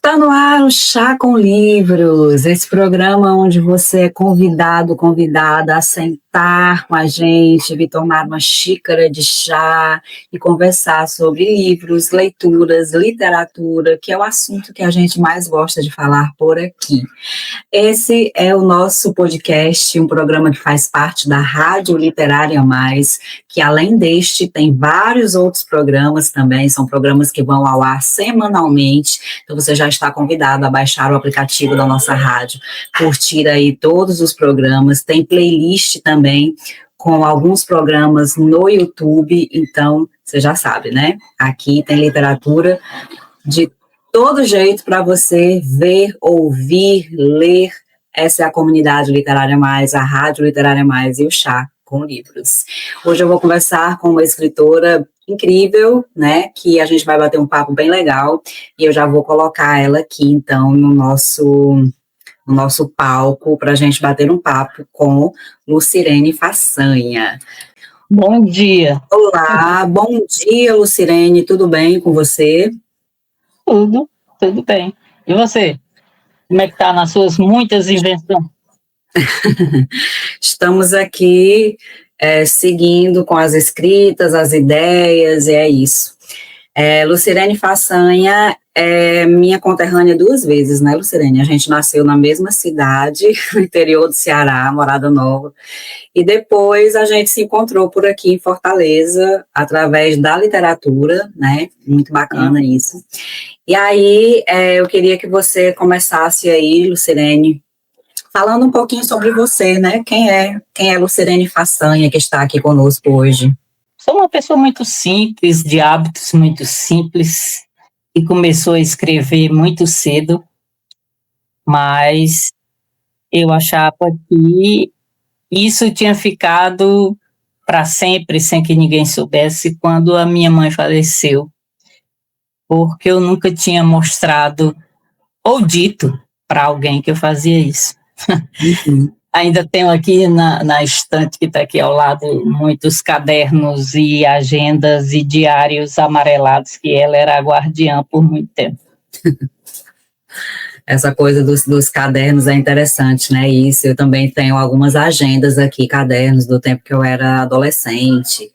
Está no ar o Chá com Livros, esse programa onde você é convidado, convidada a sentar com a gente, vir tomar uma xícara de chá e conversar sobre livros, leituras, literatura, que é o assunto que a gente mais gosta de falar por aqui. Esse é o nosso podcast, um programa que faz parte da Rádio Literária Mais, que além deste tem vários outros programas também, são programas que vão ao ar semanalmente, então você já está convidado a baixar o aplicativo da nossa rádio, curtir aí todos os programas, tem playlist também com alguns programas no YouTube, então você já sabe, né? Aqui tem literatura de todo jeito para você ver, ouvir, ler. Essa é a Comunidade Literária Mais, a Rádio Literária Mais e o Chá com Livros. Hoje eu vou conversar com uma escritora incrível, né, que a gente vai bater um papo bem legal, e eu já vou colocar ela aqui, então, no nosso palco, para a gente bater um papo com Lucirene Façanha. Bom dia. Olá, bom dia, Lucirene, tudo bem com você? Tudo bem. E você? Como é que está nas suas muitas invenções? Estamos aqui seguindo com as escritas, as ideias, e é isso. Lucirene Façanha é minha conterrânea 2 vezes, né, Lucirene? A gente nasceu na mesma cidade, no interior do Ceará, Morada Nova, e depois a gente se encontrou por aqui em Fortaleza, através da literatura, né? Muito bacana isso. E aí, eu queria que você começasse aí, Lucirene, falando um pouquinho sobre você, né? Quem é Lucirene Façanha, que está aqui conosco hoje? Sou uma pessoa muito simples, de hábitos muito simples, e começou a escrever muito cedo, mas eu achava que isso tinha ficado para sempre, sem que ninguém soubesse, quando a minha mãe faleceu, porque eu nunca tinha mostrado ou dito para alguém que eu fazia isso. Uhum. Ainda tenho aqui na estante que está aqui ao lado muitos cadernos e agendas e diários amarelados, que ela era a guardiã por muito tempo. Essa coisa dos cadernos é interessante, né? Isso, eu também tenho algumas agendas aqui, cadernos do tempo que eu era adolescente.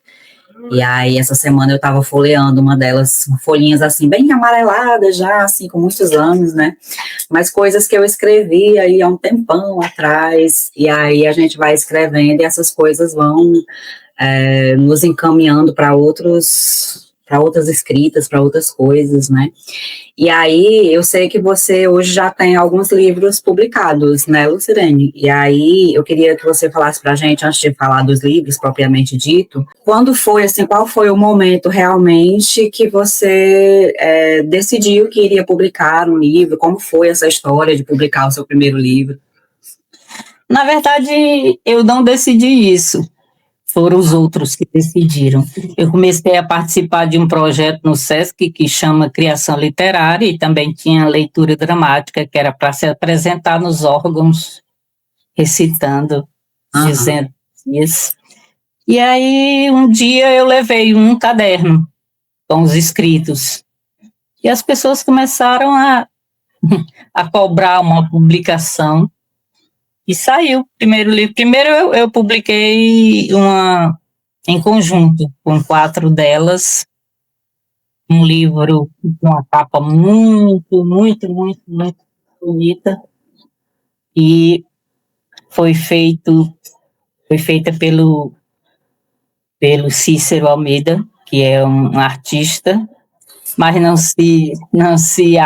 E aí, essa semana eu estava folheando uma delas, folhinhas assim, bem amareladas já, assim, com muitos anos, né? Mas coisas que eu escrevi aí há um tempão atrás, e aí a gente vai escrevendo e essas coisas vão nos encaminhando para outras escritas, para outras coisas, né? E aí, eu sei que você hoje já tem alguns livros publicados, né, Lucirene? E aí, eu queria que você falasse pra gente, antes de falar dos livros propriamente dito, quando foi, assim, qual foi o momento realmente que você decidiu que iria publicar um livro? Como foi essa história de publicar o seu primeiro livro? Na verdade, eu não decidi isso. Foram os outros que decidiram. Eu comecei a participar de um projeto no SESC que chama Criação Literária, e também tinha leitura dramática, que era para se apresentar nos órgãos, recitando, dizendo isso. E aí, um dia eu levei um caderno com os escritos, e as pessoas começaram a cobrar uma publicação. E saiu o primeiro livro. Primeiro eu publiquei em conjunto com 4 delas, um livro com uma capa muito, muito, muito, muito bonita, e foi feita pelo Cícero Almeida, que é um artista, mas não se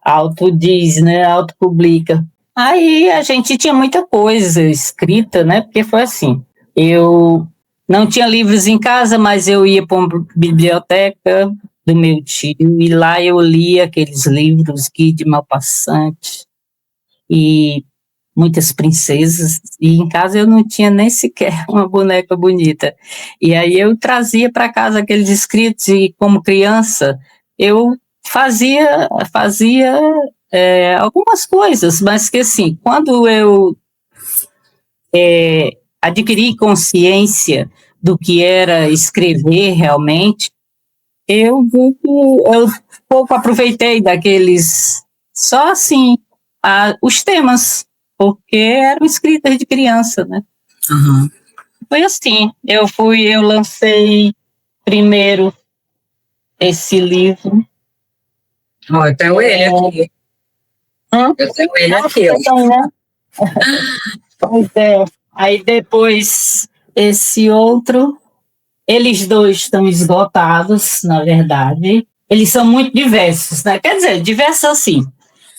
autodiz, né, autopublica. Aí a gente tinha muita coisa escrita, né? Porque foi assim, eu não tinha livros em casa, mas eu ia para uma biblioteca do meu tio, e lá eu lia aqueles livros, Guy de Maupassant e muitas princesas, e em casa eu não tinha nem sequer uma boneca bonita. E aí eu trazia para casa aqueles escritos, e como criança eu fazia algumas coisas, mas que assim, quando eu adquiri consciência do que era escrever realmente, eu vi que eu pouco aproveitei daqueles, só assim, os temas, porque eram escritas de criança, né? Uhum. Foi assim, eu lancei primeiro esse livro. Ó, eu tenho ele aqui. Eu tenho ele aqui, ó. Então, né? Pois é. Aí depois esse outro, eles dois estão esgotados, na verdade. Eles são muito diversos, né? Quer dizer, diversos assim.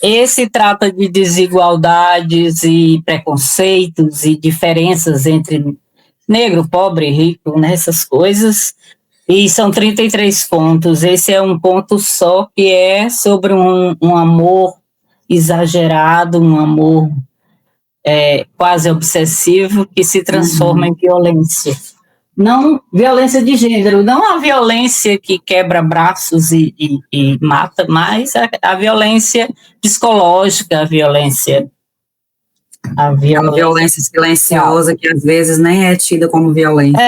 Esse trata de desigualdades e preconceitos e diferenças entre negro, pobre, rico, nessas coisas. E são 33 contos. Esse é um conto só, que é sobre um amor exagerado, um amor quase obsessivo, que se transforma em violência. Não violência de gênero, não a violência que quebra braços e mata, mas a violência psicológica, a violência silenciosa, que às vezes nem é tida como violência.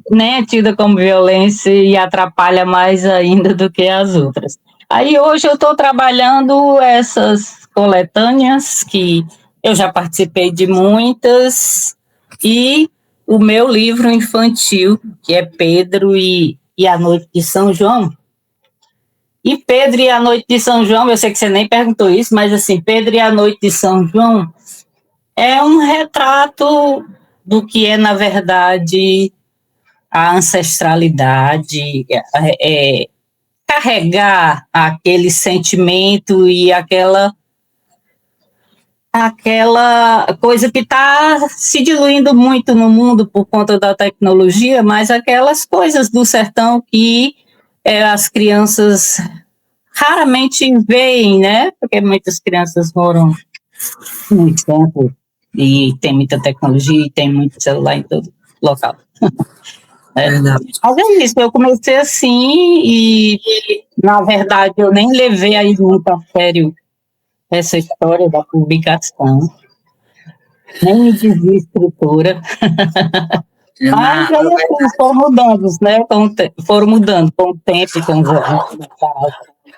Nem é tida como violência e atrapalha mais ainda do que as outras. Aí hoje eu estou trabalhando essas coletâneas, que eu já participei de muitas, e o meu livro infantil, que é Pedro e a Noite de São João. E Pedro e a Noite de São João, eu sei que você nem perguntou isso, mas assim, Pedro e a Noite de São João é um retrato do que é, na verdade, a ancestralidade, carregar aquele sentimento e aquela coisa que está se diluindo muito no mundo por conta da tecnologia, mas aquelas coisas do sertão que as crianças raramente veem, né? Porque muitas crianças moram no campo e tem muita tecnologia e tem muito celular em todo local. Verdade. Mas é isso, eu comecei assim e, na verdade, eu nem levei aí muito a sério essa história da publicação, nem me dizia escritora, mas aí assim, foram mudando, né? Foram mudando com o tempo,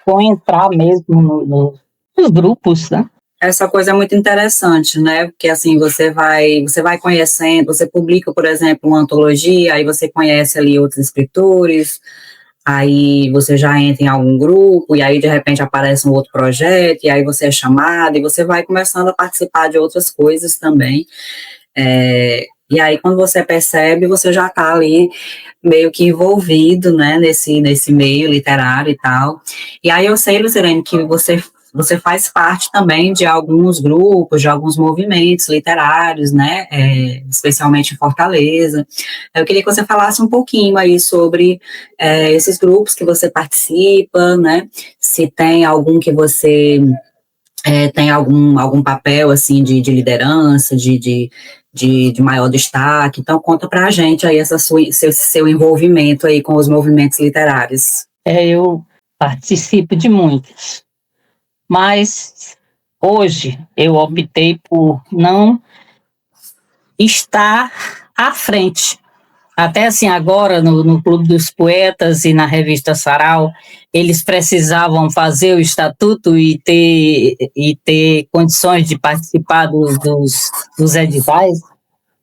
com entrar mesmo nos grupos, né? Essa coisa é muito interessante, né? Porque assim, você vai conhecendo, você publica, por exemplo, uma antologia, aí você conhece ali outros escritores, aí você já entra em algum grupo, e aí de repente aparece um outro projeto, e aí você é chamado, e você vai começando a participar de outras coisas também. E aí, quando você percebe, você já está ali meio que envolvido, né, nesse meio literário e tal. E aí eu sei, Lucilene, que você faz parte também de alguns grupos, de alguns movimentos literários, né, especialmente em Fortaleza. Eu queria que você falasse um pouquinho aí sobre esses grupos que você participa, né, se tem algum que você tem algum papel, assim, de liderança, de maior destaque. Então, conta pra gente aí seu envolvimento aí com os movimentos literários. Eu participo de muitos, mas hoje eu optei por não estar à frente. Até assim, agora no Clube dos Poetas e na revista Sarau, eles precisavam fazer o estatuto e ter condições de participar dos editais.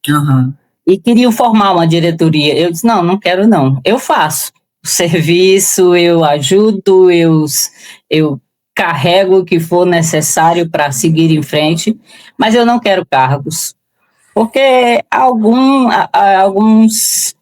Uhum. E queriam formar uma diretoria. Eu disse, não quero não. Eu faço o serviço, eu ajudo, eu carrego o que for necessário para seguir em frente, mas eu não quero cargos. Porque alguns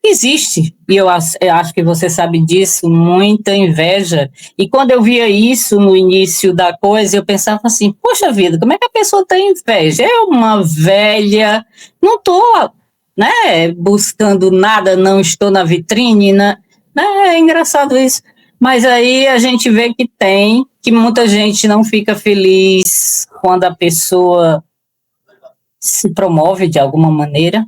existe, e eu acho que você sabe disso, muita inveja. E quando eu via isso no início da coisa, eu pensava assim, poxa vida, como é que a pessoa tem inveja? É uma velha, não estou, né, buscando nada, não estou na vitrine, né? É engraçado isso. Mas aí a gente vê que muita gente não fica feliz quando a pessoa se promove de alguma maneira.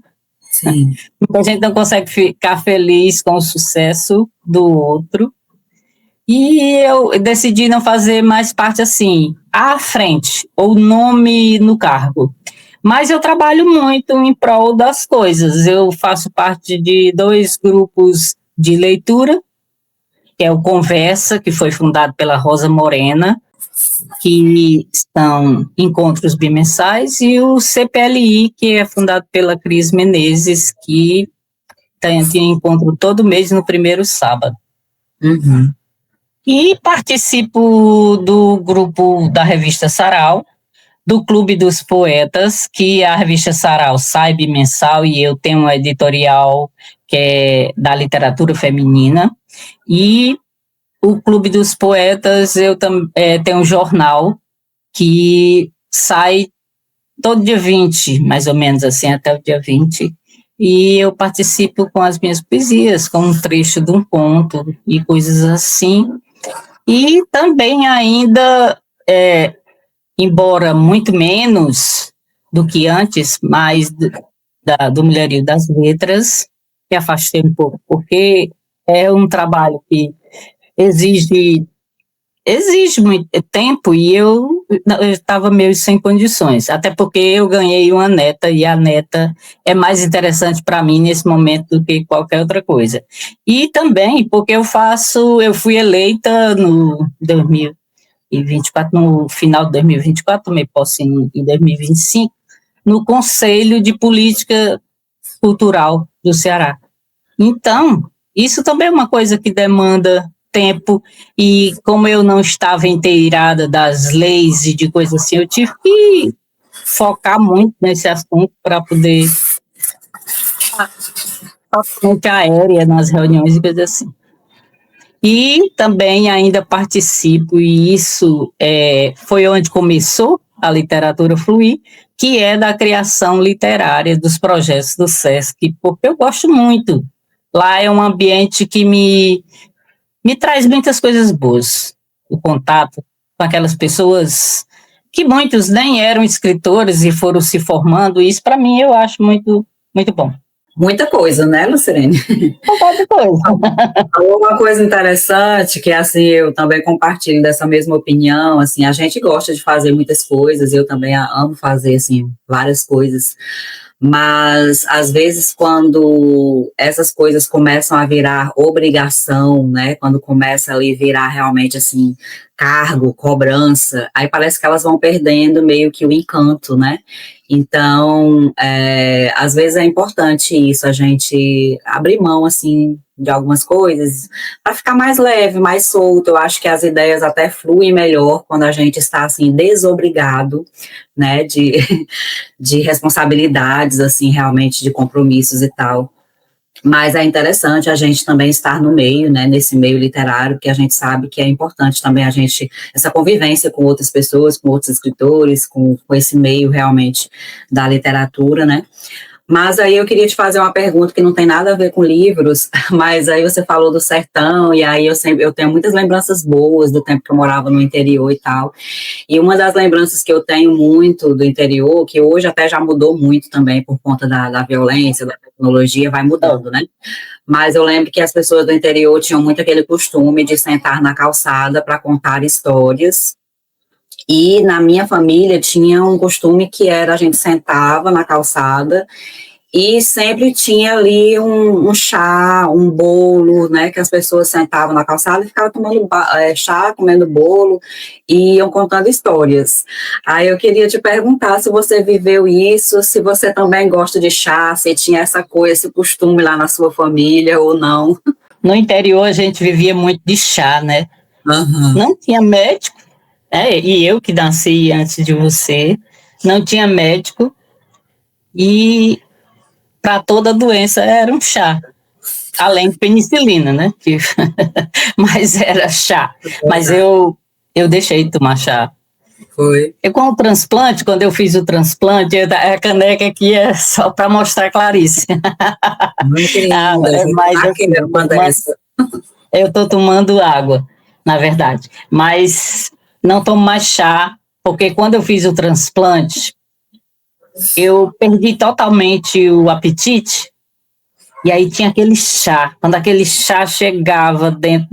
Sim. A gente não consegue ficar feliz com o sucesso do outro. E eu decidi não fazer mais parte assim, à frente, ou nome no cargo. Mas eu trabalho muito em prol das coisas. Eu faço parte de 2 grupos de leitura que é o Conversa, que foi fundado pela Rosa Morena, que são encontros bimensais, e o CPLI, que é fundado pela Cris Menezes, que tem encontro todo mês no primeiro sábado. Uhum. E participo do grupo da revista Sarau, do Clube dos Poetas, que a revista Sarau sai bimensal, e eu tenho uma editorial que é da literatura feminina, e o Clube dos Poetas, eu tenho um jornal que sai todo dia 20, mais ou menos assim, até o dia 20, e eu participo com as minhas poesias, com um trecho de um conto e coisas assim. E também ainda, embora muito menos do que antes, mas do Mulherio das Letras, me afastei um pouco, porque é um trabalho que exige muito tempo, e eu estava meio sem condições, até porque eu ganhei uma neta, e a neta é mais interessante para mim nesse momento do que qualquer outra coisa. E também porque eu fui eleita no 2024, no final de 2024, tomei posse em 2025, no Conselho de Política Cultural do Ceará. Então, isso também é uma coisa que demanda tempo, e como eu não estava inteirada das leis e de coisas assim, eu tive que focar muito nesse assunto para poder ficar aérea nas reuniões e coisas assim. E também ainda participo, e isso foi onde começou a literatura fluir, que é da criação literária dos projetos do SESC, porque eu gosto muito. Lá é um ambiente que me traz muitas coisas boas, o contato com aquelas pessoas que muitos nem eram escritores e foram se formando, e isso para mim eu acho muito, muito bom. Muita coisa, né, Lucirene? Muita coisa. Uma coisa interessante, que assim, eu também compartilho dessa mesma opinião, assim, a gente gosta de fazer muitas coisas, eu também amo fazer, assim, várias coisas, mas às vezes quando essas coisas começam a virar obrigação, né, quando começa a virar realmente assim cargo, cobrança, aí parece que elas vão perdendo meio que o encanto, né? Então, às vezes é importante isso, a gente abrir mão assim de algumas coisas para ficar mais leve, mais solto. Eu acho que as ideias até fluem melhor quando a gente está assim desobrigado, né, de responsabilidades, assim, realmente de compromissos e tal. Mas é interessante a gente também estar no meio, né, nesse meio literário, que a gente sabe que é importante também essa convivência com outras pessoas, com outros escritores, com esse meio realmente da literatura, né. Mas aí eu queria te fazer uma pergunta que não tem nada a ver com livros, mas aí você falou do sertão, e aí eu tenho muitas lembranças boas do tempo que eu morava no interior e tal, e uma das lembranças que eu tenho muito do interior, que hoje até já mudou muito também por conta da violência, da tecnologia, vai mudando, né? Mas eu lembro que as pessoas do interior tinham muito aquele costume de sentar na calçada para contar histórias. E na minha família tinha um costume que era a gente sentava na calçada e sempre tinha ali um chá, um bolo, né, que as pessoas sentavam na calçada e ficavam tomando chá, comendo bolo e iam contando histórias. Aí eu queria te perguntar se você viveu isso, se você também gosta de chá, se tinha essa coisa, esse costume lá na sua família ou não. No interior a gente vivia muito de chá, né? Uhum. Não tinha médico, e eu que nasci antes de você, não tinha médico, e para toda doença era um chá, além de penicilina, né? Mas era chá. Mas eu deixei de tomar chá. Foi. Com o transplante, quando eu fiz o transplante, a caneca aqui é só para mostrar Clarice. Muito linda, mas eu estou tomando água, na verdade. Mas não tomo mais chá, porque quando eu fiz o transplante, eu perdi totalmente o apetite, e aí tinha aquele chá. Quando aquele chá chegava dentro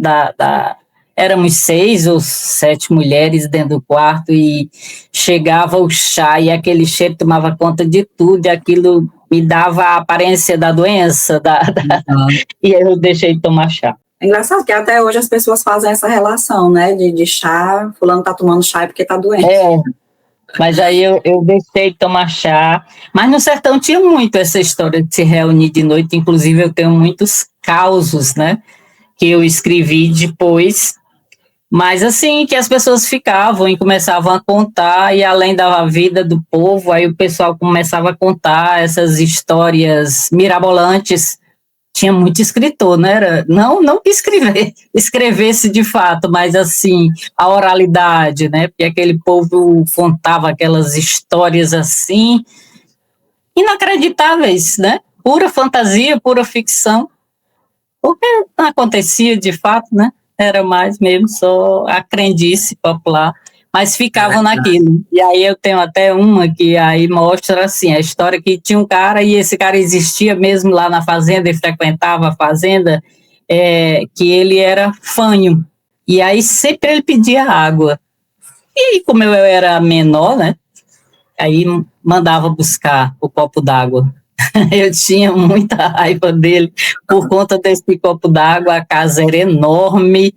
éramos 6 ou 7 mulheres dentro do quarto, e chegava o chá, e aquele cheiro tomava conta de tudo, e aquilo me dava a aparência da doença, e eu deixei de tomar chá. É engraçado que até hoje as pessoas fazem essa relação, né, de chá, fulano tá tomando chá porque tá doente. Mas aí eu deixei de tomar chá. Mas no sertão tinha muito essa história de se reunir de noite. Inclusive, eu tenho muitos causos, né? Que eu escrevi depois. Mas assim, que as pessoas ficavam e começavam a contar, e além da vida do povo, aí o pessoal começava a contar essas histórias mirabolantes. Tinha muito escritor, né? Não que escrevesse de fato, mas assim, a oralidade, né? Porque aquele povo contava aquelas histórias assim, inacreditáveis, né? Pura fantasia, pura ficção, porque não acontecia de fato, né? Era mais mesmo só a crendice popular, mas ficavam naquilo. E aí eu tenho até uma que aí mostra assim, a história que tinha um cara e esse cara existia mesmo lá na fazenda e frequentava a fazenda, que ele era fanho. E aí sempre ele pedia água. E aí, como eu era menor, né? Aí mandava buscar o copo d'água. Eu tinha muita raiva dele por conta desse copo d'água. A casa era enorme.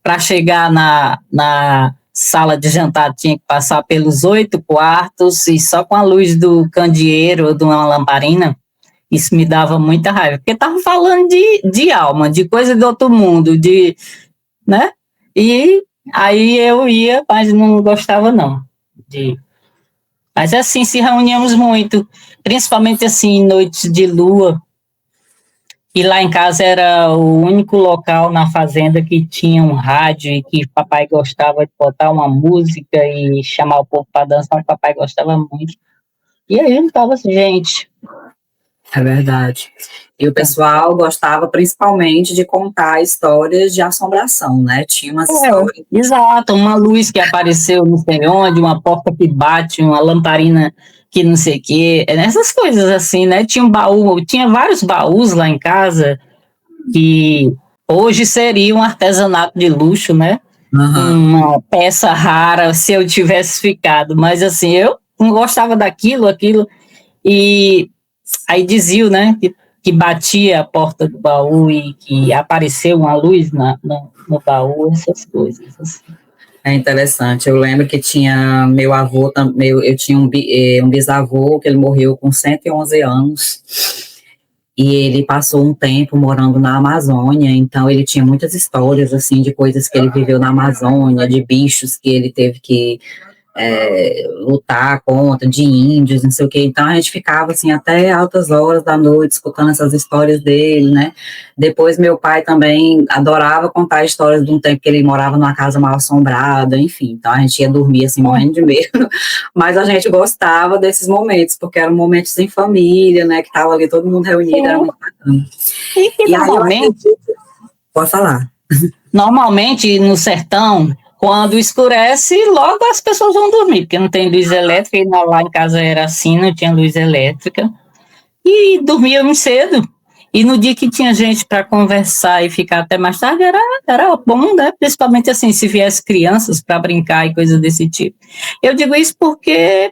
Para chegar na sala de jantar tinha que passar pelos 8 quartos e só com a luz do candeeiro ou de uma lamparina. Isso me dava muita raiva, porque estava falando de alma, de coisa do outro mundo, né? E aí eu ia, mas não gostava não. Mas assim, se reuníamos muito, principalmente assim, em noites de lua. E lá em casa era o único local na fazenda que tinha um rádio e que papai gostava de botar uma música e chamar o povo para dançar, o papai gostava muito. E aí juntava assim, gente. É verdade. E o pessoal gostava principalmente de contar histórias de assombração, né? Tinha umas histórias. Exato, uma luz que apareceu não sei onde, uma porta que bate, uma lamparina que não sei o quê, essas coisas assim, né? Tinha um baú, tinha vários baús lá em casa que hoje seria um artesanato de luxo, né? Uma peça rara se eu tivesse ficado, mas assim, eu não gostava daquilo, e aí diziam, né, que batia a porta do baú e que apareceu uma luz no baú, essas coisas. Assim. É interessante. Eu lembro que tinha meu avô, eu tinha um bisavô que ele morreu com 111 anos. E ele passou um tempo morando na Amazônia, então ele tinha muitas histórias, assim, de coisas que ele viveu na Amazônia, de bichos que ele teve que lutar contra, de índios, não sei o quê. Então a gente ficava, assim, até altas horas da noite, escutando essas histórias dele, né? Depois meu pai também adorava contar histórias de um tempo que ele morava numa casa mal assombrada, enfim. Então a gente ia dormir, assim, morrendo de medo. Mas a gente gostava desses momentos, porque eram momentos em família, né? Que tava ali todo mundo reunido, era muito bacana. E normalmente... Pode falar. Normalmente, no sertão, quando escurece, logo as pessoas vão dormir, porque não tem luz elétrica, e lá em casa era assim, não tinha luz elétrica. E dormíamos cedo. E no dia que tinha gente para conversar e ficar até mais tarde, era bom, né? Principalmente assim, se viesse crianças para brincar e coisas desse tipo. Eu digo isso porque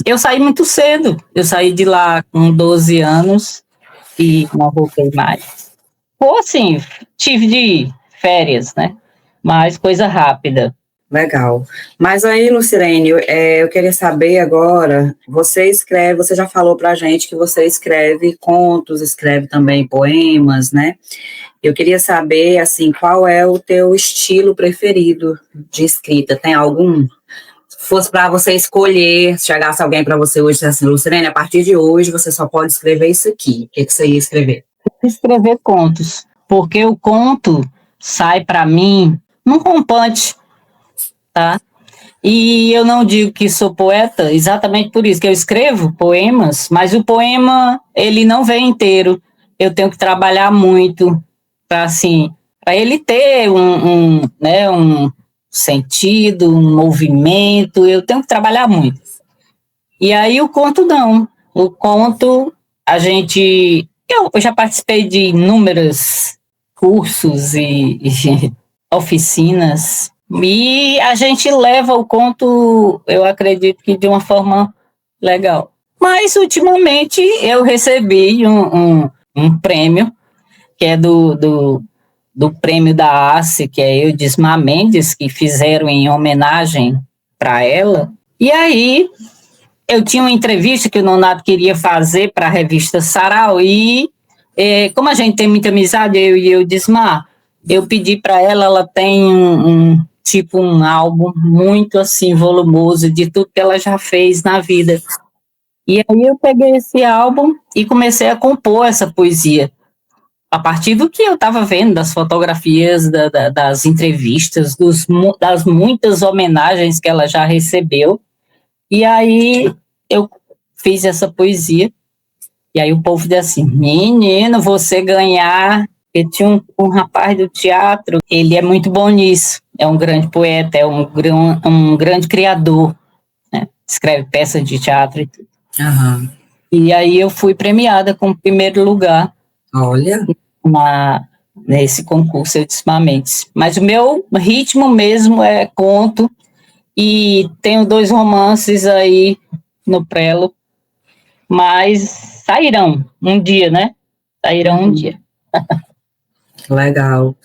eu saí muito cedo. Eu saí de lá com 12 anos e não voltei mais. Ou assim, tive de férias, né? Mas coisa rápida. Legal. Mas aí, Lucirene, eu queria saber agora, você já falou pra gente que você escreve contos, escreve também poemas, né? Eu queria saber, assim, qual é o teu estilo preferido de escrita? Tem algum? Se fosse para você escolher, se chegasse alguém para você hoje e dissesse assim, Lucirene, a partir de hoje você só pode escrever isso aqui. O que você ia escrever? Escrever contos, porque o conto sai para mim num rompante, tá? E eu não digo que sou poeta exatamente por isso, que eu escrevo poemas, mas o poema, ele não vem inteiro. Eu tenho que trabalhar muito para assim, para ele ter né, um sentido, um movimento, eu tenho que trabalhar muito. E aí o conto não. O conto, eu já participei de inúmeros cursos e oficinas, e a gente leva o conto, eu acredito que de uma forma legal. Mas, ultimamente, eu recebi um prêmio, que é do do prêmio da ACE, que é Eudismar Mendes, que fizeram em homenagem para ela. E aí eu tinha uma entrevista que o Nonato queria fazer para a revista Sarau, e como a gente tem muita amizade, eu e Eudismar, eu pedi para ela, ela tem um álbum muito assim volumoso de tudo que ela já fez na vida. E aí eu peguei esse álbum e comecei a compor essa poesia, a partir do que eu estava vendo, das fotografias, das entrevistas, das muitas homenagens que ela já recebeu. E aí eu fiz essa poesia, e aí o povo disse assim, menino, você ganhar. E tinha um rapaz do teatro, ele é muito bom nisso, é um grande poeta, é um grande criador, né? Escreve peças de teatro e tudo. Uhum. E aí eu fui premiada com o primeiro lugar. Olha. Nesse concurso Eudismar Mendes. Mas o meu ritmo mesmo é conto, e tenho 2 romances aí no prelo, mas sairão um dia, né? Sairão um dia. Legal.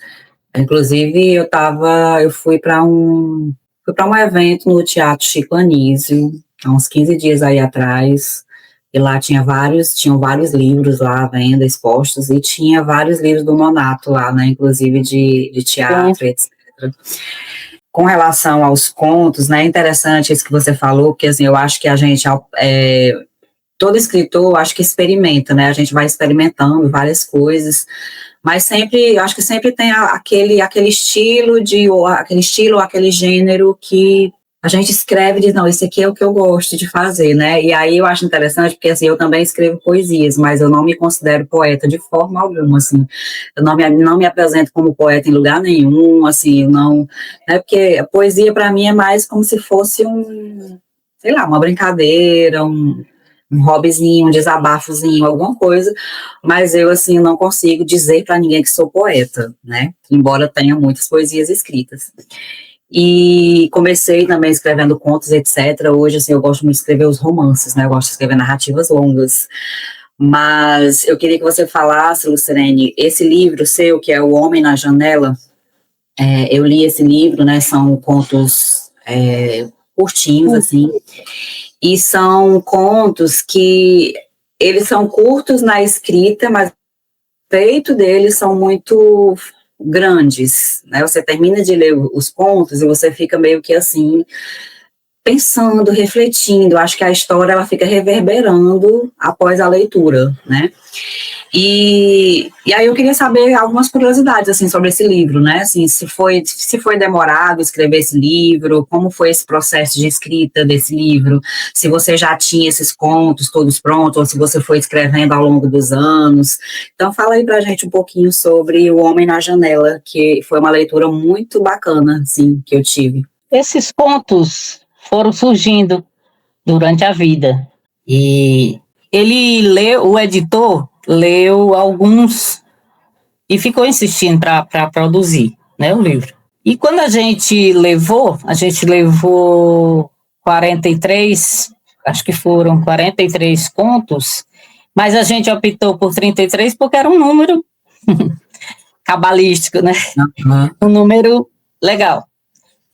Inclusive, eu fui para um evento no Teatro Chico Anísio, há uns 15 dias aí atrás, e lá tinham vários livros lá à venda, expostos, e tinha vários livros do Nonato lá, né, inclusive de teatro, etc. Com relação aos contos, né, é interessante isso que você falou, porque assim, eu acho que a gente, todo escritor, acho que experimenta, né, a gente vai experimentando várias coisas, mas sempre, acho que sempre tem aquele estilo, aquele gênero que a gente escreve e diz, não, esse aqui é o que eu gosto de fazer, né, e aí eu acho interessante, porque assim, eu também escrevo poesias, mas eu não me considero poeta de forma alguma, assim, eu não me apresento como poeta em lugar nenhum, assim, não, né, porque a poesia para mim é mais como se fosse sei lá, uma brincadeira, um hobbyzinho, um desabafozinho, alguma coisa, mas eu, assim, não consigo dizer para ninguém que sou poeta, né, embora tenha muitas poesias escritas. E comecei também escrevendo contos, etc. Hoje, assim, eu gosto muito de escrever os romances, né, eu gosto de escrever narrativas longas, mas eu queria que você falasse, Lucirene, esse livro seu, que é O Homem na Janela, eu li esse livro, né, são contos curtinhos, assim, e são contos que eles são curtos na escrita, mas o peito deles são muito grandes, né? Você termina de ler os contos e você fica meio que assim, pensando, refletindo. Acho que a história ela fica reverberando após a leitura, né? E aí eu queria saber algumas curiosidades, assim, sobre esse livro, né, assim, se foi demorado escrever esse livro, como foi esse processo de escrita desse livro, se você já tinha esses contos todos prontos, ou se você foi escrevendo ao longo dos anos. Então fala aí pra gente um pouquinho sobre O Homem na Janela, que foi uma leitura muito bacana, assim, que eu tive. Esses contos foram surgindo durante a vida, e o editor leu alguns e ficou insistindo para produzir, né, o livro. E quando a gente levou 43, acho que foram 43 contos, mas a gente optou por 33 porque era um número cabalístico, né? Uhum. Um número legal.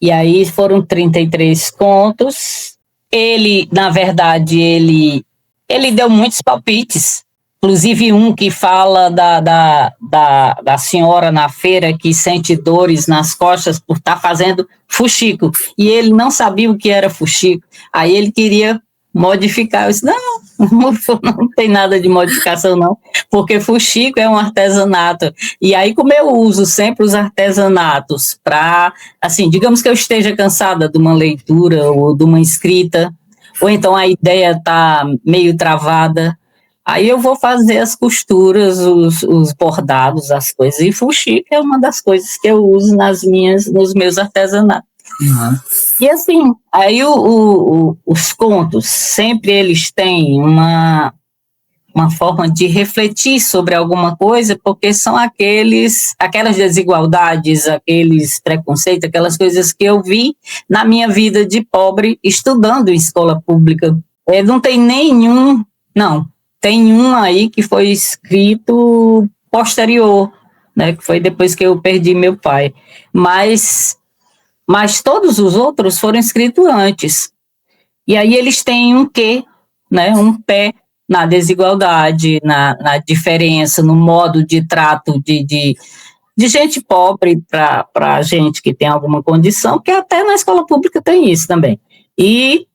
E aí foram 33 contos. Ele, na verdade, ele deu muitos palpites, inclusive um que fala da senhora na feira que sente dores nas costas por estar fazendo fuxico, e ele não sabia o que era fuxico, aí ele queria modificar. Eu disse, não tem nada de modificação não, porque fuxico é um artesanato, e aí como eu uso sempre os artesanatos para, assim, digamos que eu esteja cansada de uma leitura ou de uma escrita, ou então a ideia está meio travada, aí eu vou fazer as costuras, os bordados, as coisas, e fuxico é uma das coisas que eu uso nos meus artesanatos. Uhum. E assim, aí os contos, sempre eles têm uma forma de refletir sobre alguma coisa, porque são aquelas desigualdades, aqueles preconceitos, aquelas coisas que eu vi na minha vida de pobre estudando em escola pública. Não tem nenhum, não, tem um aí que foi escrito posterior, né, que foi depois que eu perdi meu pai. Mas todos os outros foram escritos antes. E aí eles têm um quê, né, um pé na desigualdade, na diferença, no modo de trato de gente pobre para gente que tem alguma condição, porque até na escola pública tem isso também. E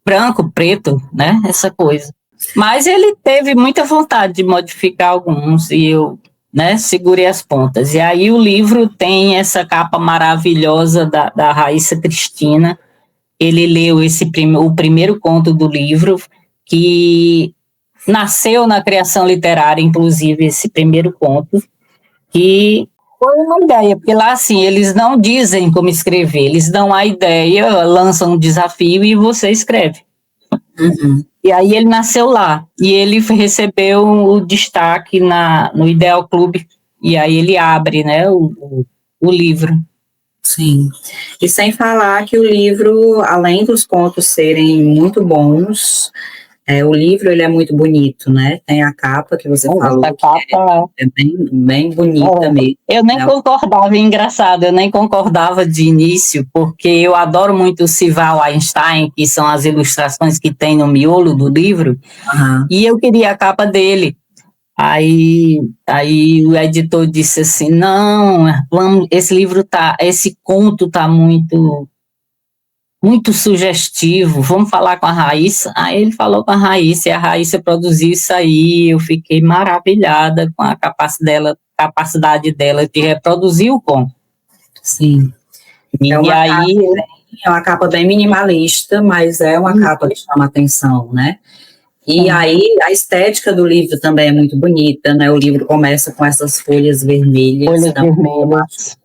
branco, preto, né, essa coisa. Mas ele teve muita vontade de modificar alguns e eu, né, segurei as pontas. E aí o livro tem essa capa maravilhosa da Raíssa Cristina. Ele leu o primeiro conto do livro, que nasceu na criação literária, inclusive, esse primeiro conto, que foi uma ideia, porque lá, assim, eles não dizem como escrever, eles dão a ideia, lançam um desafio e você escreve. Uhum. E aí ele nasceu lá, e ele recebeu o destaque no Ideal Clube, e aí ele abre, né, o livro. Sim, e sem falar que o livro, além dos contos serem muito bons, o livro ele é muito bonito, né? Tem a capa que você falou, Essa capa é bem, bem bonita mesmo. Eu nem né? concordava, engraçado, eu nem concordava de início, porque eu adoro muito o Sival Einstein, que são as ilustrações que tem no miolo do livro, e eu queria a capa dele. Aí o editor disse assim, não, esse conto tá muito sugestivo, vamos falar com a Raíssa. Aí ele falou com a Raíssa, e a Raíssa produziu isso aí, eu fiquei maravilhada com a capacidade dela de reproduzir o conto. Sim. E aí... É uma capa bem minimalista, mas é uma capa que chama atenção, né? E aí a estética do livro também é muito bonita, né? O livro começa com essas folhas vermelhas,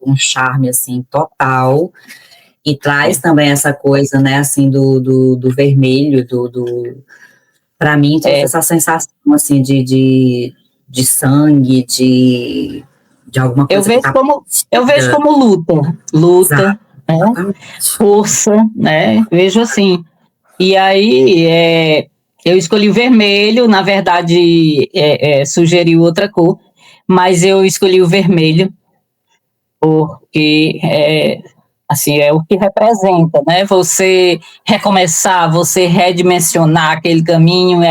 um charme, assim, total. E traz também essa coisa, né, assim, do vermelho, para mim, trouxe essa sensação, assim, de sangue, de alguma coisa. Eu vejo como luta, né? Força, né? Vejo assim. E aí, eu escolhi o vermelho, na verdade, sugeriu outra cor, mas eu escolhi o vermelho, porque assim, é o que representa, né? Você recomeçar, você redimensionar aquele caminho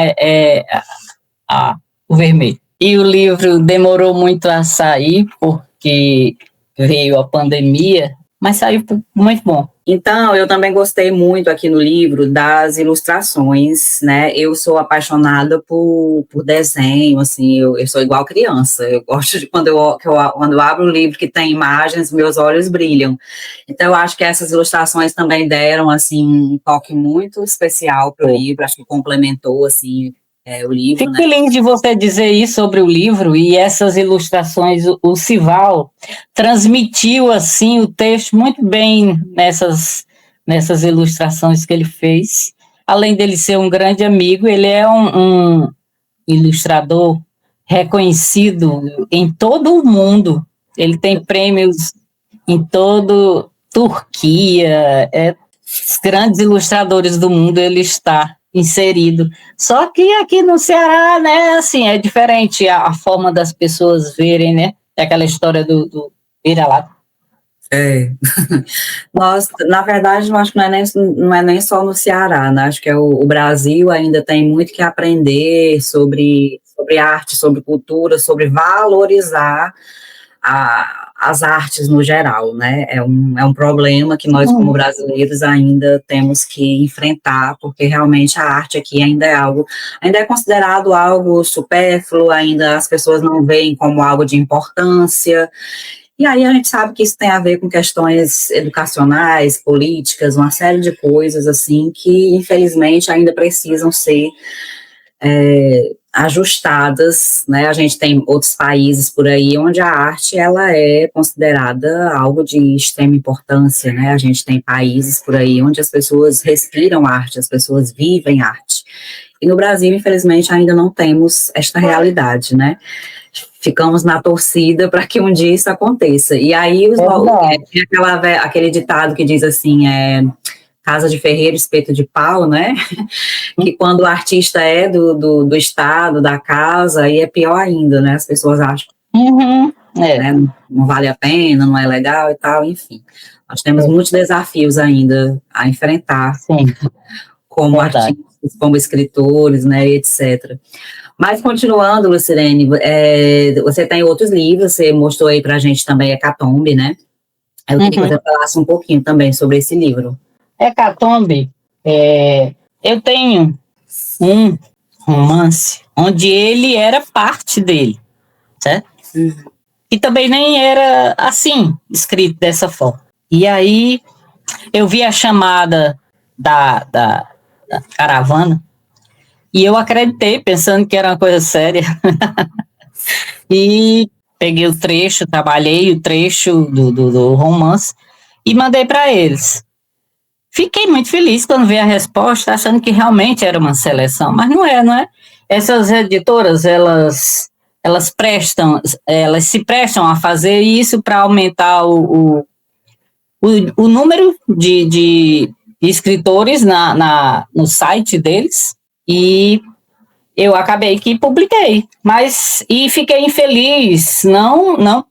o vermelho. E o livro demorou muito a sair, porque veio a pandemia, mas saiu muito bom. Então, eu também gostei muito aqui no livro das ilustrações, né? Eu sou apaixonada por desenho, assim, eu sou igual criança. Eu gosto de quando eu abro um livro que tem imagens, meus olhos brilham. Então, eu acho que essas ilustrações também deram, assim, um toque muito especial para o livro. Acho que complementou, assim, o livro. Fico feliz de você dizer isso sobre o livro e essas ilustrações. O Sival transmitiu assim o texto muito bem nessas ilustrações que ele fez. Além dele ser um grande amigo, ele é um ilustrador reconhecido em todo o mundo. Ele tem prêmios em todo Turquia, os grandes ilustradores do mundo ele está inserido. Só que aqui no Ceará, né, assim, é diferente a forma das pessoas verem, né? É aquela história do vira-lata. Nós, na verdade, eu acho que não é nem só no Ceará, né? Acho que o Brasil ainda tem muito que aprender sobre arte, sobre cultura, sobre valorizar as artes no geral, né? É um problema que nós, como brasileiros, ainda temos que enfrentar, porque realmente a arte aqui ainda é considerado algo supérfluo, ainda as pessoas não veem como algo de importância. E aí a gente sabe que isso tem a ver com questões educacionais, políticas, uma série de coisas, assim, que infelizmente ainda precisam ser ajustadas, né? A gente tem outros países por aí onde a arte, ela é considerada algo de extrema importância, né? A gente tem países por aí onde as pessoas respiram arte, as pessoas vivem arte. E no Brasil, infelizmente, ainda não temos esta realidade, né? Ficamos na torcida para que um dia isso aconteça. E aí, aquele ditado que diz assim, casa de ferreiro, espeto de pau, né? Que quando o artista é do estado, da casa, aí é pior ainda, né? As pessoas acham. né? Não vale a pena, não é legal e tal, enfim. Nós temos muitos desafios ainda a enfrentar, sim, como verdade. artistas, como escritores, né, etc. Mas continuando, Lucilene, você tem outros livros, você mostrou aí pra gente também Hecatombe, né? Eu queria que você falasse um pouquinho também sobre esse livro. Hecatombe, eu tenho um romance onde ele era parte dele, certo? E também nem era assim, escrito dessa forma. E aí eu vi a chamada da caravana e eu acreditei, pensando que era uma coisa séria. E peguei o trecho, trabalhei o trecho do romance e mandei para eles. Fiquei muito feliz quando vi a resposta, achando que realmente era uma seleção, mas não é, não é? Essas editoras, elas se prestam a fazer isso para aumentar o número de escritores no site deles, e eu acabei que publiquei, e fiquei infeliz, não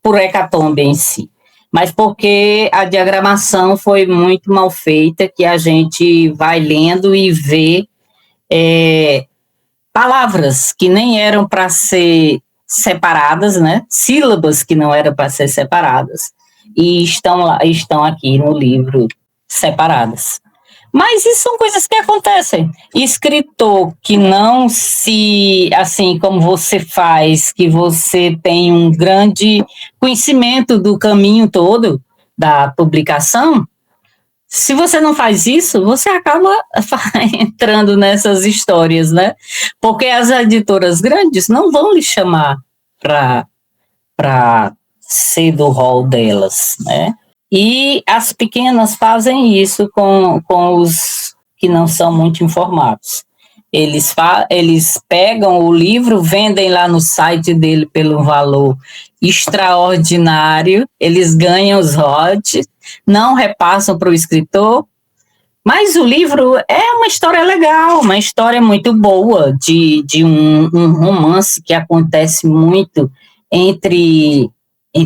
por Hecatombe em si, mas porque a diagramação foi muito mal feita, que a gente vai lendo e vê palavras que nem eram para ser separadas, né? Sílabas que não eram para ser separadas, e estão aqui no livro separadas. Mas isso são coisas que acontecem. Escritor que não assim como você faz, que você tem um grande conhecimento do caminho todo da publicação, se você não faz isso, você acaba entrando nessas histórias, né? Porque as editoras grandes não vão lhe chamar para ser do rol delas, né? E as pequenas fazem isso com os que não são muito informados. Eles pegam o livro, vendem lá no site dele pelo valor extraordinário, eles ganham os royalties, não repassam para o escritor, mas o livro é uma história legal, uma história muito boa de um romance que acontece muito entre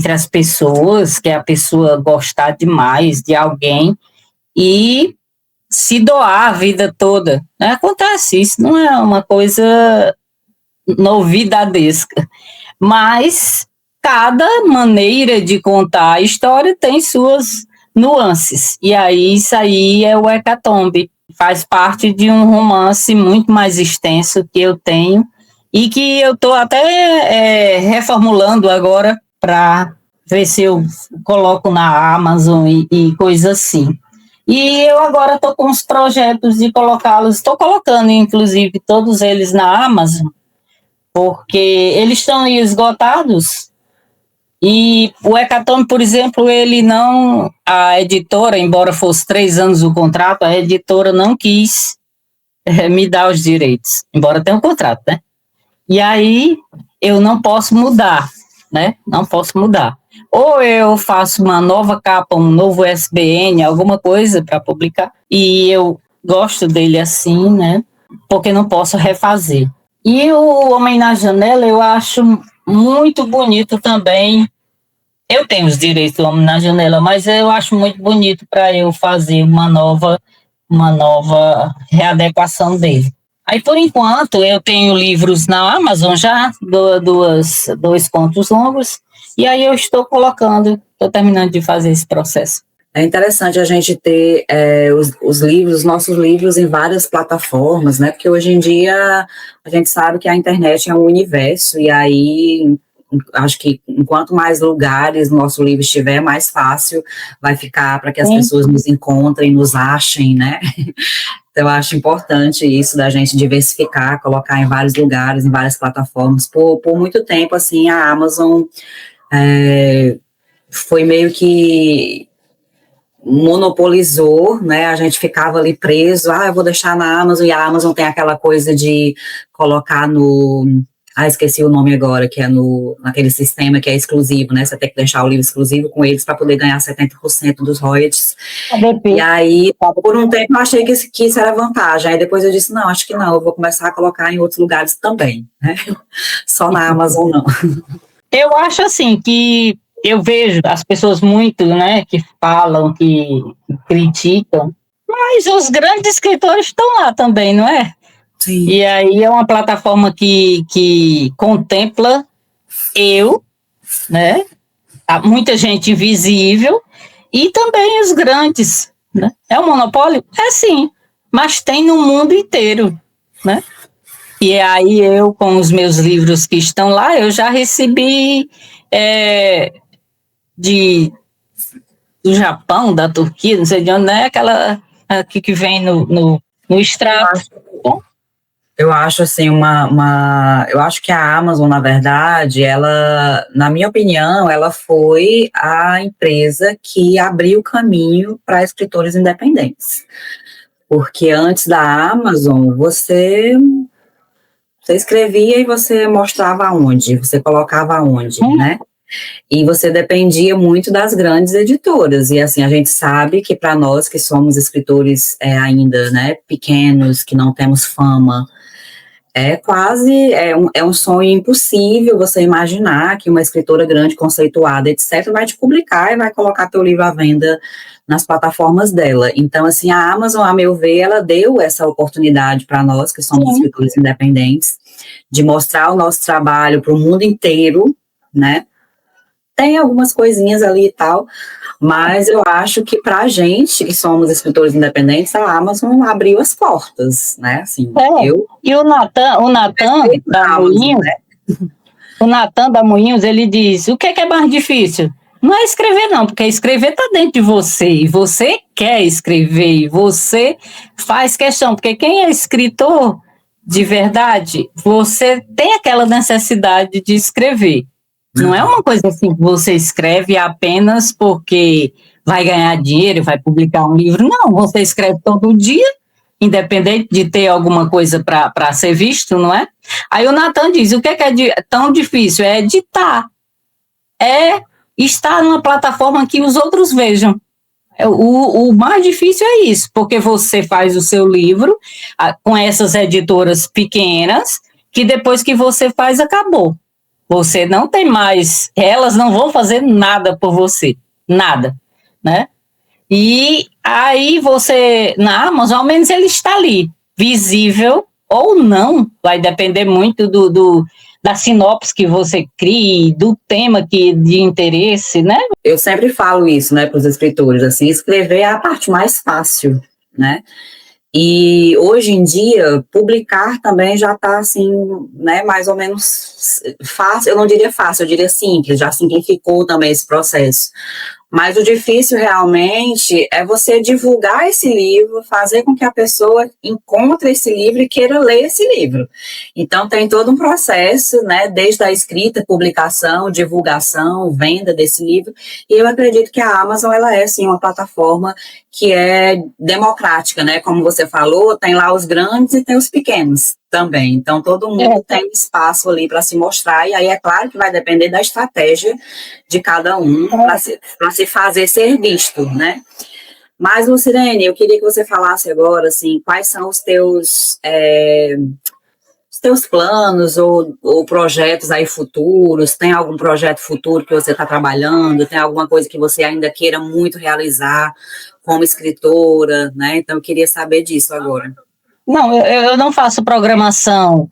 as pessoas, que é a pessoa gostar demais de alguém e se doar a vida toda. Acontece, isso não é uma coisa novidadesca, mas cada maneira de contar a história tem suas nuances, e aí isso aí é o Hecatombe, faz parte de um romance muito mais extenso que eu tenho, e que eu estou até reformulando agora para ver se eu coloco na Amazon e coisa assim. E eu agora estou com os projetos de colocá-los, estou colocando inclusive todos eles na Amazon, porque eles estão esgotados. E o Hecatombe, por exemplo, a editora, embora fosse 3 anos o contrato, a editora não quis me dar os direitos, embora tenha um contrato, né? E aí eu não posso mudar, né? Não posso mudar. Ou eu faço uma nova capa, um novo SBN, alguma coisa para publicar, e eu gosto dele assim, né? Porque não posso refazer. E o Homem na Janela eu acho muito bonito também. Eu tenho os direitos do Homem na Janela, mas eu acho muito bonito para eu fazer uma nova readequação dele. Aí, por enquanto, eu tenho livros na Amazon já, dois contos longos, e aí eu estou terminando de fazer esse processo. É interessante a gente ter os livros, os nossos livros em várias plataformas, né? Porque hoje em dia a gente sabe que a internet é um universo, e aí acho que enquanto mais lugares o nosso livro estiver, mais fácil vai ficar para que as pessoas nos encontrem, nos achem, né? Então, eu acho importante isso da gente diversificar, colocar em vários lugares, em várias plataformas. Por muito tempo, assim, a Amazon foi meio que monopolizou, né, a gente ficava ali preso, eu vou deixar na Amazon, e a Amazon tem aquela coisa de colocar esqueci o nome agora, que é naquele sistema que é exclusivo, né, você tem que deixar o livro exclusivo com eles para poder ganhar 70% dos royalties, e aí, por um tempo eu achei que isso era vantagem, aí depois eu disse, não, acho que não, eu vou começar a colocar em outros lugares também, né, só na Amazon não. Eu acho assim que eu vejo as pessoas muito, né, que falam, que criticam, mas os grandes escritores estão lá também, não é? Sim. E aí é uma plataforma que contempla eu, né? Há muita gente invisível e também os grandes, né? É um monopólio? É sim, mas tem no mundo inteiro, né? E aí eu, com os meus livros que estão lá, eu já recebi de, do Japão, da Turquia, não sei de onde, né? Aquela aqui que vem no extrato. Eu acho assim eu acho que a Amazon, na verdade, ela, na minha opinião, ela foi a empresa que abriu o caminho para escritores independentes. Porque antes da Amazon, você escrevia e você mostrava onde, você colocava onde, né? E você dependia muito das grandes editoras. E assim, a gente sabe que para nós que somos escritores ainda, né, pequenos, que não temos fama, é um sonho impossível você imaginar que uma escritora grande, conceituada, etc., vai te publicar e vai colocar teu livro à venda nas plataformas dela. Então, assim, a Amazon, a meu ver, ela deu essa oportunidade para nós, que somos escritores independentes, de mostrar o nosso trabalho para o mundo inteiro, né? Tem algumas coisinhas ali e tal, mas eu acho que para a gente, que somos escritores independentes, a Amazon abriu as portas, né? Assim, E o Natan da Moinhos, né? O Natan da Moinhos, ele diz, o que é mais difícil? Não é escrever não, porque escrever está dentro de você, e você quer escrever, e você faz questão, porque quem é escritor de verdade, você tem aquela necessidade de escrever. Não é uma coisa assim que você escreve apenas porque vai ganhar dinheiro, vai publicar um livro. Não, você escreve todo dia, independente de ter alguma coisa para ser visto, não é? Aí o Natan diz, o que é tão difícil? É editar. É estar numa plataforma que os outros vejam. O mais difícil é isso, porque você faz o seu livro com essas editoras pequenas, que depois que você faz, acabou. Você não tem mais, elas não vão fazer nada por você, nada, né? E aí você, na Amazon, ao menos ele está ali, visível ou não, vai depender muito da sinopse que você crie, do tema de interesse, né? Eu sempre falo isso, né, para os escritores, assim, escrever é a parte mais fácil, né? E hoje em dia, publicar também já está assim, né, mais ou menos fácil, eu não diria fácil, eu diria simples, já simplificou também esse processo. Mas o difícil realmente é você divulgar esse livro, fazer com que a pessoa encontre esse livro e queira ler esse livro. Então tem todo um processo, né, desde a escrita, publicação, divulgação, venda desse livro. E eu acredito que a Amazon, ela é sim uma plataforma que é democrática, né? Como você falou, tem lá os grandes e tem os pequenos também. Então todo mundo tem espaço ali para se mostrar, e aí é claro que vai depender da estratégia de cada um para se fazer ser visto, né? Mas, Lucirene, eu queria que você falasse agora, assim, quais são os teus planos ou projetos aí futuros? Tem algum projeto futuro que você está trabalhando? Tem alguma coisa que você ainda queira muito realizar como escritora, né? Então, eu queria saber disso agora. Não, eu não faço programação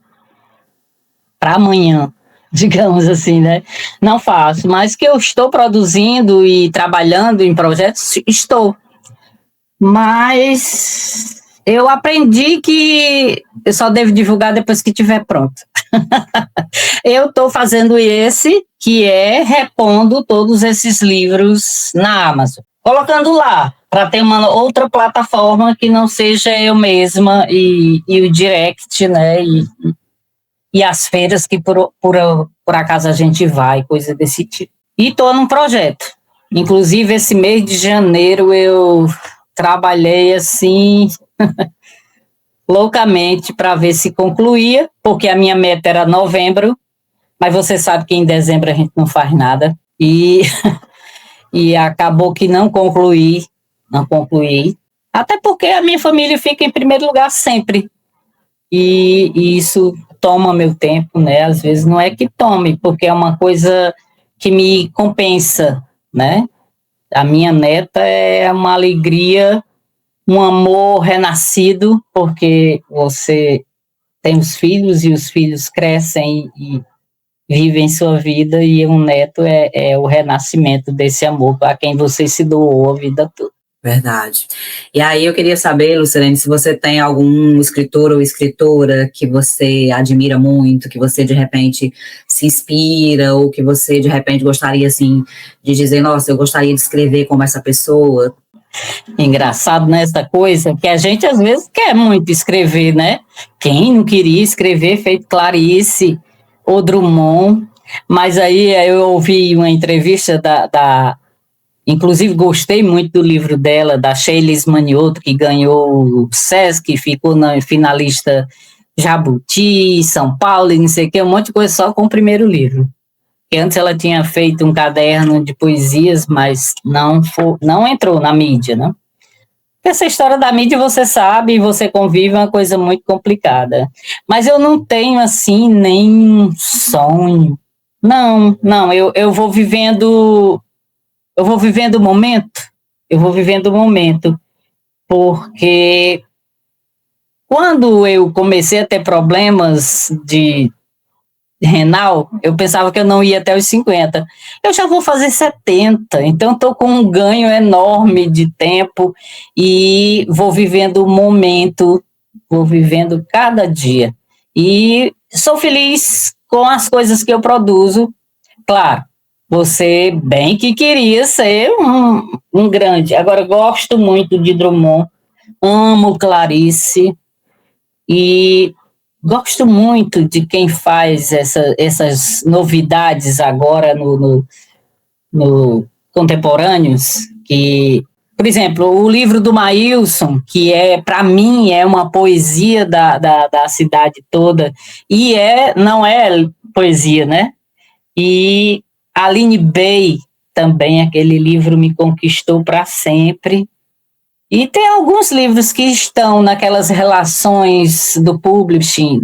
para amanhã, digamos assim, né? Não faço, mas que eu estou produzindo e trabalhando em projetos, estou. Mas eu aprendi que eu só devo divulgar depois que estiver pronto. Eu estou fazendo esse, que é repondo todos esses livros na Amazon, colocando lá, para ter uma outra plataforma que não seja eu mesma e o direct, né? E as feiras que por acaso a gente vai, coisa desse tipo. E estou num projeto. Inclusive, esse mês de janeiro eu trabalhei assim loucamente para ver se concluía, porque a minha meta era novembro, mas você sabe que em dezembro a gente não faz nada. E acabou que não concluí. Até porque a minha família fica em primeiro lugar sempre. E isso toma meu tempo, né? Às vezes não é que tome, porque é uma coisa que me compensa, né? A minha neta é uma alegria, um amor renascido, porque você tem os filhos e os filhos crescem e vivem sua vida, e um neto é o renascimento desse amor a quem você se doou a vida toda. Verdade. E aí eu queria saber, Lucilene, se você tem algum escritor ou escritora que você admira muito, que você de repente se inspira, ou que você de repente gostaria assim de dizer, nossa, eu gostaria de escrever como essa pessoa. Engraçado nessa coisa, que a gente às vezes quer muito escrever, né? Quem não queria escrever feito Clarice ou Drummond? Mas aí eu ouvi uma entrevista inclusive gostei muito do livro dela, da Sheilis Manioto, que ganhou o Sesc, ficou na finalista Jabuti, São Paulo, e não sei o que, um monte de coisa só com o primeiro livro. Que antes ela tinha feito um caderno de poesias, mas não entrou na mídia, né? Essa história da mídia, você sabe, você convive, é uma coisa muito complicada. Mas eu não tenho, assim, nem sonho. Não, eu vou vivendo o momento, porque quando eu comecei a ter problemas de renal, eu pensava que eu não ia até os 50. Eu já vou fazer 70, então estou com um ganho enorme de tempo e vou vivendo o momento, vou vivendo cada dia. E sou feliz com as coisas que eu produzo. Claro, você bem que queria ser um grande. Agora, gosto muito de Drummond, amo Clarice e gosto muito de quem faz essas novidades agora no contemporâneos, que, por exemplo, o livro do Maílson, que para mim, é uma poesia da cidade toda, e não é poesia, né? E Aline Bay também, aquele livro me conquistou para sempre. E tem alguns livros que estão naquelas relações do publishing,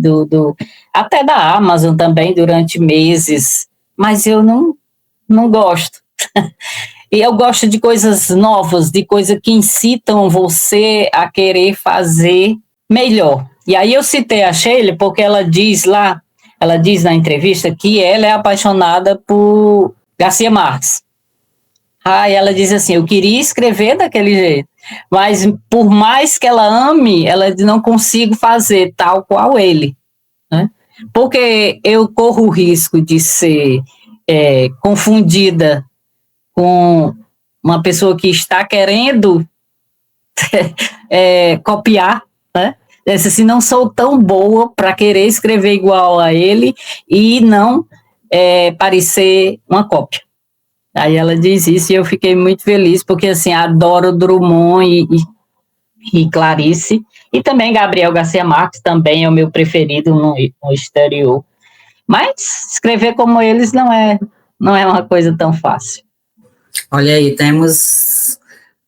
até da Amazon também, durante meses, mas eu não gosto. E eu gosto de coisas novas, de coisas que incitam você a querer fazer melhor. E aí eu citei a Sheila porque ela diz na entrevista que ela é apaixonada por Garcia Marques. Ela diz assim, eu queria escrever daquele jeito, mas por mais que ela ame, ela não consigo fazer tal qual ele, né? Porque eu corro o risco de ser confundida com uma pessoa que está querendo copiar, né? Assim, não sou tão boa para querer escrever igual a ele e não parecer uma cópia. Aí ela diz isso e eu fiquei muito feliz, porque assim, adoro Drummond e Clarice, e também Gabriel Garcia Marques, também é o meu preferido no exterior. Mas escrever como eles não é uma coisa tão fácil. Olha aí, temos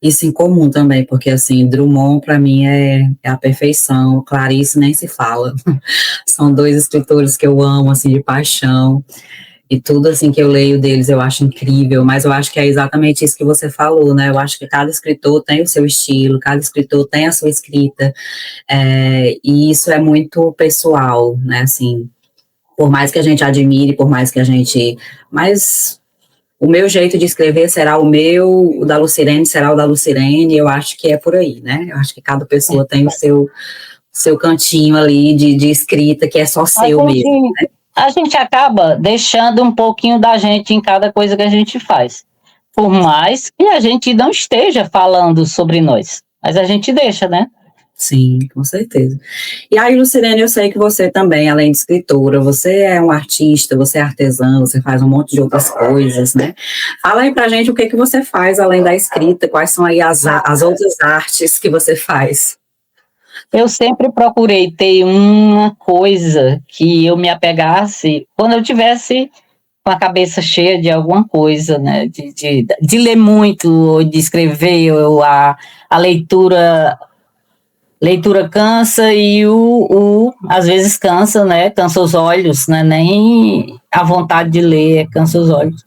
isso em comum também, porque assim, Drummond para mim é a perfeição, Clarice nem se fala. São dois escritores que eu amo, assim, de paixão. E tudo assim que eu leio deles eu acho incrível, mas eu acho que é exatamente isso que você falou, né? Eu acho que cada escritor tem o seu estilo, cada escritor tem a sua escrita, e isso é muito pessoal, né? Assim, por mais que a gente admire, por mais que a gente... Mas o meu jeito de escrever será o meu, o da Lucilene será o da Lucilene, eu acho que é por aí, né? Eu acho que cada pessoa tem o seu cantinho ali de escrita que é só seu mesmo, né? A gente acaba deixando um pouquinho da gente em cada coisa que a gente faz. Por mais que a gente não esteja falando sobre nós. Mas a gente deixa, né? Sim, com certeza. E aí, Lucilene, eu sei que você também, além de escritora, você é um artista, você é artesã, você faz um monte de outras coisas, né? Fala aí pra gente o que você faz além da escrita, quais são aí as outras artes que você faz. Eu sempre procurei ter uma coisa que eu me apegasse quando eu tivesse com a cabeça cheia de alguma coisa, né? De ler muito, ou de escrever, ou a leitura leitura cansa e às vezes cansa, né? Cansa os olhos, né? Nem a vontade de ler cansa os olhos.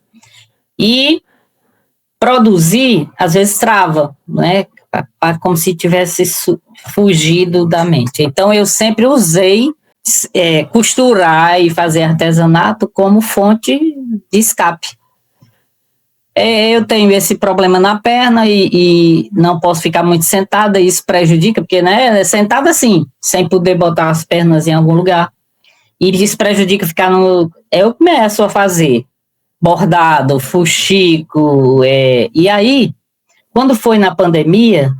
E produzir, às vezes trava, né? Como se tivesse fugido da mente. Então, eu sempre usei costurar e fazer artesanato como fonte de escape. Eu tenho esse problema na perna e não posso ficar muito sentada, isso prejudica, porque, né, sentada assim, sem poder botar as pernas em algum lugar, e isso prejudica ficar no... Eu começo a fazer bordado, fuxico, e aí, quando foi na pandemia,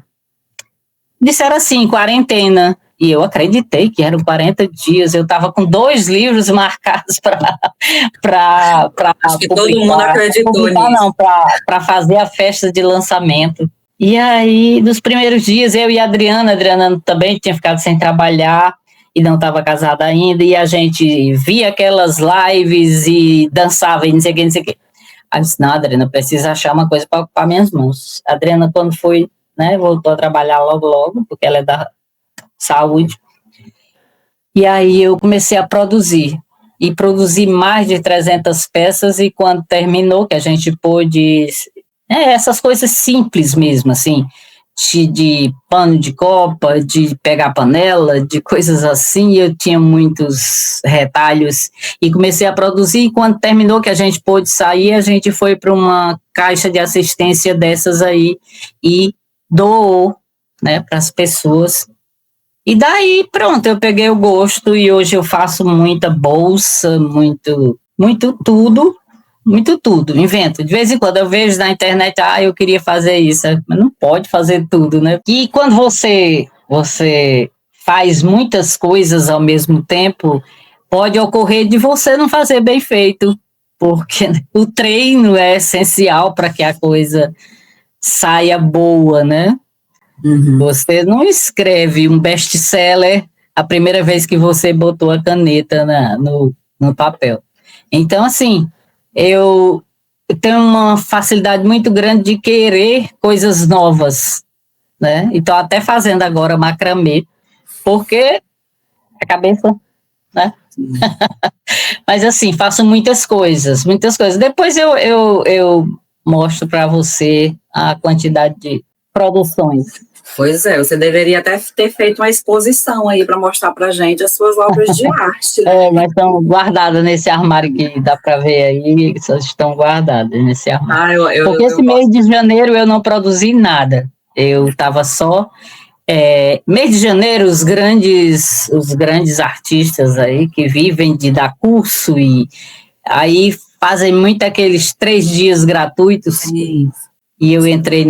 disseram assim, quarentena, e eu acreditei que eram 40 dias, eu estava com 2 livros marcados para Acho que todo mundo acreditou nisso. Não, para fazer a festa de lançamento. E aí, nos primeiros dias, eu e a Adriana também tinha ficado sem trabalhar e não estava casada ainda, e a gente via aquelas lives e dançava e não sei o que, não sei o que. Aí eu disse, não, Adriana, precisa achar uma coisa para ocupar minhas mãos. A Adriana, quando foi, né, voltou a trabalhar logo, porque ela é da saúde. E aí eu comecei a produzir. E produzi mais de 300 peças, e quando terminou, que a gente pôde... essas coisas simples mesmo, assim, de pano de copa, de pegar panela, de coisas assim, eu tinha muitos retalhos, e comecei a produzir, e quando terminou, que a gente pôde sair, a gente foi para uma caixa de assistência dessas aí, e doou, né, para as pessoas. E daí, pronto, eu peguei o gosto e hoje eu faço muita bolsa, muito tudo, invento. De vez em quando eu vejo na internet, eu queria fazer isso, mas não pode fazer tudo, né? E quando você faz muitas coisas ao mesmo tempo, pode ocorrer de você não fazer bem feito, porque o treino é essencial para que a coisa saia boa, né? Uhum. Você não escreve um best-seller a primeira vez que você botou a caneta no papel. Então, assim, eu tenho uma facilidade muito grande de querer coisas novas, né? Então, até fazendo agora macramê, porque a cabeça, né? Mas, assim, faço muitas coisas. Depois eu mostro para você a quantidade de produções. Pois é, você deveria até ter feito uma exposição aí para mostrar para a gente as suas obras de arte. Mas estão guardadas nesse armário que dá para ver aí, só estão guardadas nesse armário. Porque esse mês de janeiro eu não produzi nada, eu estava só... mês de janeiro, os grandes artistas aí que vivem de dar curso e aí fazem muito aqueles 3 dias gratuitos. Sim. E eu entrei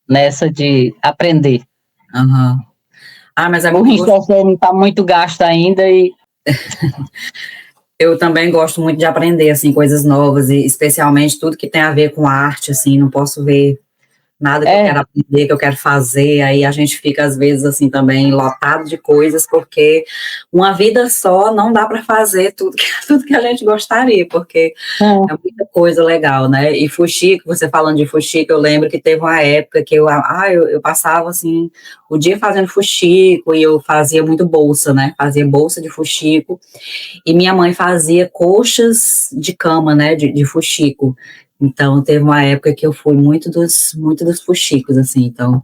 nessa de aprender. Uhum. Mas é o Richester não está muito gasto ainda e... Eu também gosto muito de aprender, assim, coisas novas, e especialmente tudo que tem a ver com arte, assim, não posso ver nada que eu quero aprender, que eu quero fazer, aí a gente fica, às vezes, assim, também lotado de coisas, porque uma vida só não dá para fazer tudo que a gente gostaria, porque é muita coisa legal, né? E fuxico, você falando de fuxico, eu lembro que teve uma época que eu passava, assim, o dia fazendo fuxico, e eu fazia muito bolsa, né? Fazia bolsa de fuxico, e minha mãe fazia coxas de cama, né? De fuxico. Então, teve uma época que eu fui muito dos fuxicos, assim, então,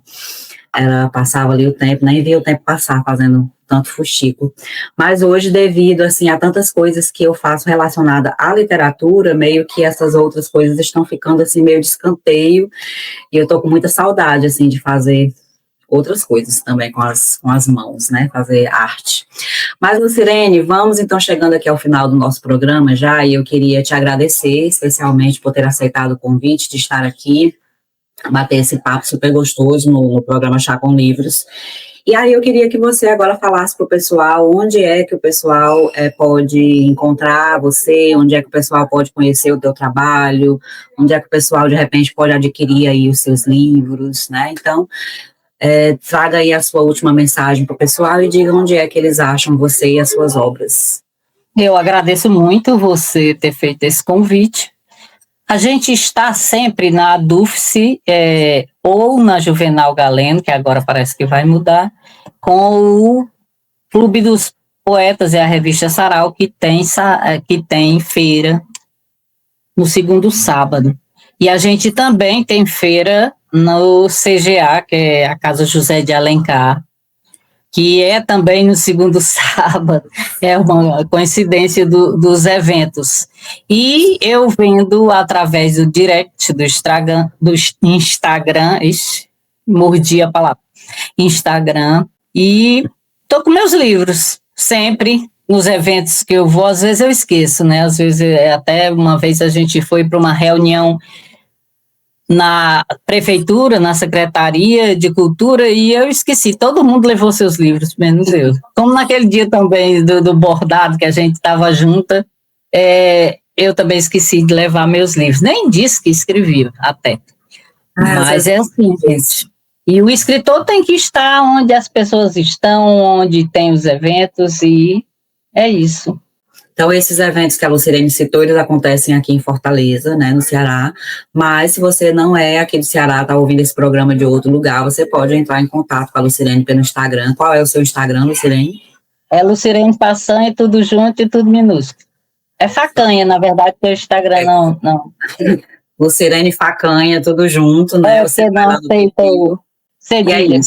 ela passava ali o tempo, nem via o tempo passar fazendo tanto fuxico. Mas hoje, devido, assim, a tantas coisas que eu faço relacionada à literatura, meio que essas outras coisas estão ficando, assim, meio de escanteio, e eu tô com muita saudade, assim, de fazer outras coisas também com as mãos, né, fazer arte. Mas, Lucirene, vamos então chegando aqui ao final do nosso programa já, e eu queria te agradecer especialmente por ter aceitado o convite de estar aqui, bater esse papo super gostoso no programa Chá com Livros. E aí eu queria que você agora falasse para o pessoal onde é que o pessoal pode encontrar você, onde é que o pessoal pode conhecer o teu trabalho, onde é que o pessoal, de repente, pode adquirir aí os seus livros, né, então... traga aí a sua última mensagem para o pessoal e diga onde é que eles acham você e as suas obras. Eu agradeço muito você ter feito esse convite. A gente está sempre na Dufce, ou na Juvenal Galeno, que agora parece que vai mudar, com o Clube dos Poetas e a revista Sarau, que tem feira no segundo sábado. E a gente também tem feira no CGA, que é a Casa José de Alencar, que é também no segundo sábado, é uma coincidência dos eventos. E eu vendo através do direct do Instagram, mordi a palavra, Instagram, e estou com meus livros, sempre nos eventos que eu vou, às vezes eu esqueço, né? Às vezes, até uma vez a gente foi para uma reunião na prefeitura, na Secretaria de Cultura, e eu esqueci, todo mundo levou seus livros, menos eu. Como naquele dia também do bordado, que a gente estava junta, eu também esqueci de levar meus livros, nem disse que escrevi até. Mas é assim, gente. E o escritor tem que estar onde as pessoas estão, onde tem os eventos, e é isso. Então, esses eventos que a Lucirene citou, eles acontecem aqui em Fortaleza, né, no Ceará, mas se você não é aqui do Ceará, está ouvindo esse programa de outro lugar, você pode entrar em contato com a Lucirene pelo Instagram. Qual é o seu Instagram, Lucirene? É Lucirene Façanha, tudo junto e tudo minúsculo. É Facanha, na verdade, porque o Instagram não. Lucirene Facanha, tudo junto, né? Você não aceitou cedilha.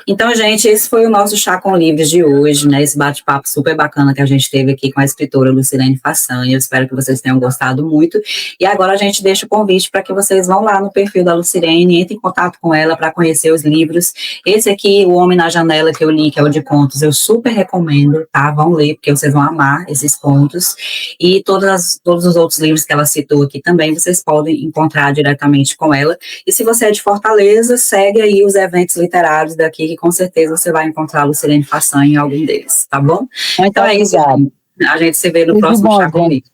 Então, gente, esse foi o nosso Chá com Livros de hoje, né? Esse bate-papo super bacana que a gente teve aqui com a escritora Lucirene Façanha. Eu espero que vocês tenham gostado muito. E agora a gente deixa o convite para que vocês vão lá no perfil da Lucirene, entrem em contato com ela para conhecer os livros. Esse aqui, O Homem na Janela, que eu li, que é o de contos, eu super recomendo, tá? Vão ler, porque vocês vão amar esses contos. E todos os outros livros que ela citou aqui também, vocês podem encontrar diretamente com ela. E se você é de Fortaleza, segue aí os eventos literários daqui, que com certeza você vai encontrar a Lucirene Façanha em algum deles, tá bom? Muito então é isso. A gente se vê no próximo Chá com Livros.